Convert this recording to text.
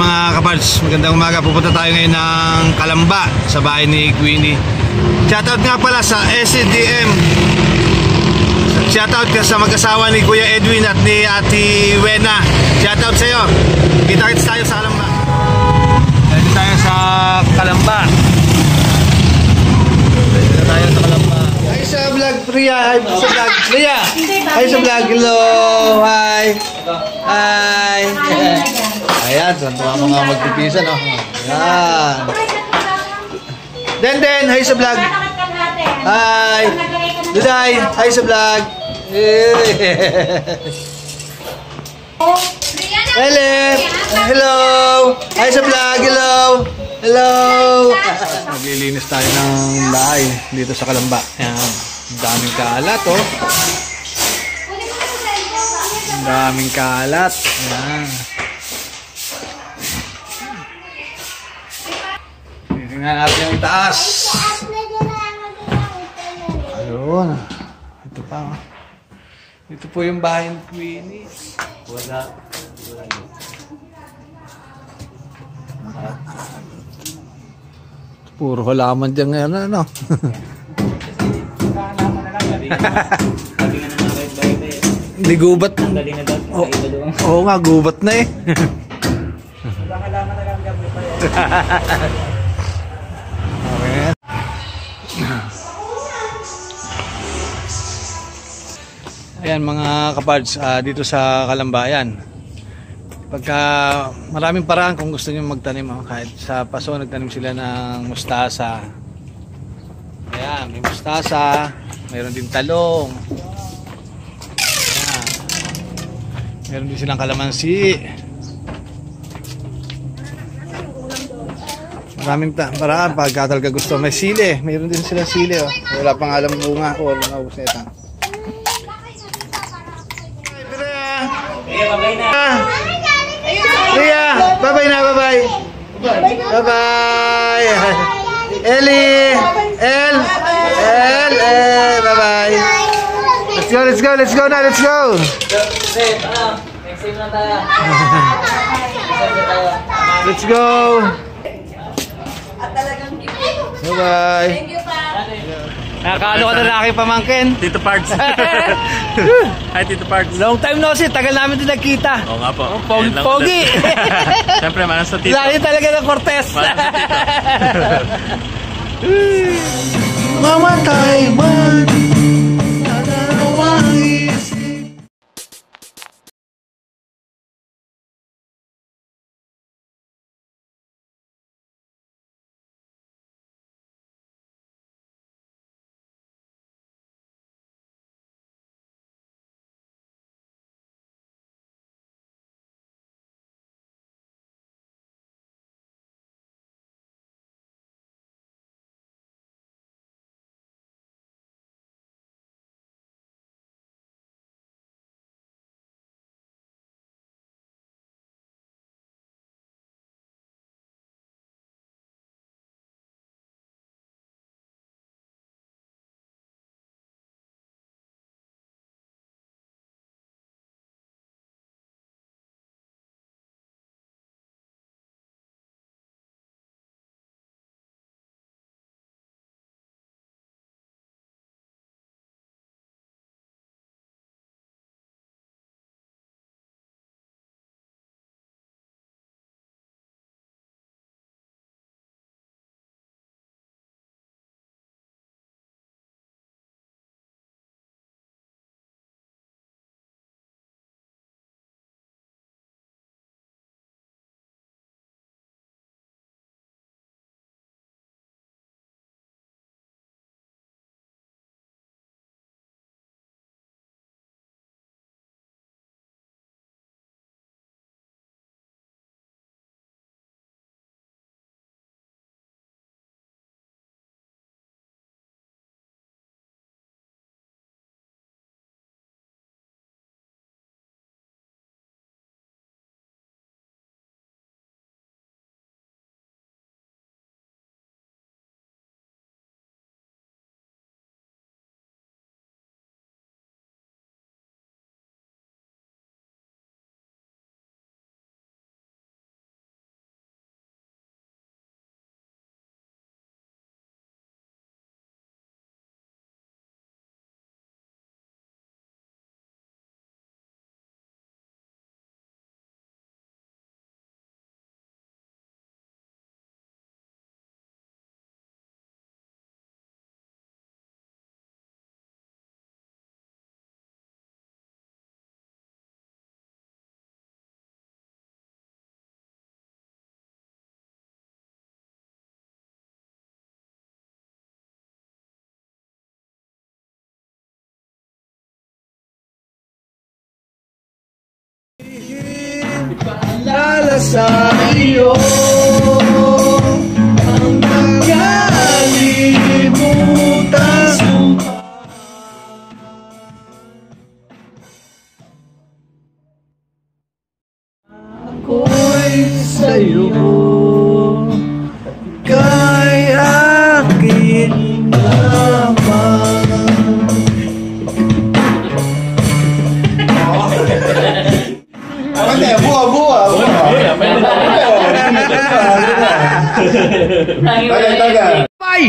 mga kapards, magandang umaga. Pupunta tayo ngayon ng Calamba sa bahay ni Queenie. Shoutout nga pala sa SCDM. Shoutout ka sa mag-asawa ni Kuya Edwin at ni Ate Wena. Shoutout sa iyo. Kita-kits tayo sa Calamba. Dito tayo sa Calamba. Dito tayo sa Calamba. Hi sa vlog, Priya. Hi sa vlog, Priya. Hi sa vlog. Hello. Hi. Hi. Ayan, santuwa mga magpipisa, no? Ayan. Den, hi sa vlog. Hi. Duday, hi sa vlog. Helen, hello. Hi sa vlog, hello. Hello. Maglilinis tayo ng bahay dito sa Calamba. Ayan, daming kalat, oh. Daming kalat. Ayan. Tingnan natin yung taas. Ayun. Ito pa. Ito po yung bahay ni Queenie. Wala. Puro halaman dyan ngayon, ano? Hindi gubat. Oo nga, gubat na eh. Okay. Ayan mga kapards, dito sa Calamba, ayan. Pagka maraming paraan kung gusto niyo magtanim, kahit sa paso nagtanim sila ng mustasa. Ayan, may mustasa, mayroon din talong. Ayan. Meron din silang kalamansi. Maraming paraan pagka talaga gusto. May sili, mayroon din silang sili, oh. Wala pang alam bunga ko, wala na ubos na ito. Ria, bye-bye na, bye-bye. Bye-bye. Ellie, bye-bye. Let's go na, let's go. Let's go. Bye-bye. Nakakalo ka na laki pamangkin. Tito Pards. Hi Tito Pards. Long time no see, tagal namin din nagkita. Oo nga po. Pogi. Siyempre, manas sa Tito. Lahi talaga ng Cortez. Manas sa Tito. Mamatay man. Paalala sa iyo ang nakalimutan. Ako'y sa'yo, kay akin lamang. Buwa. Bye!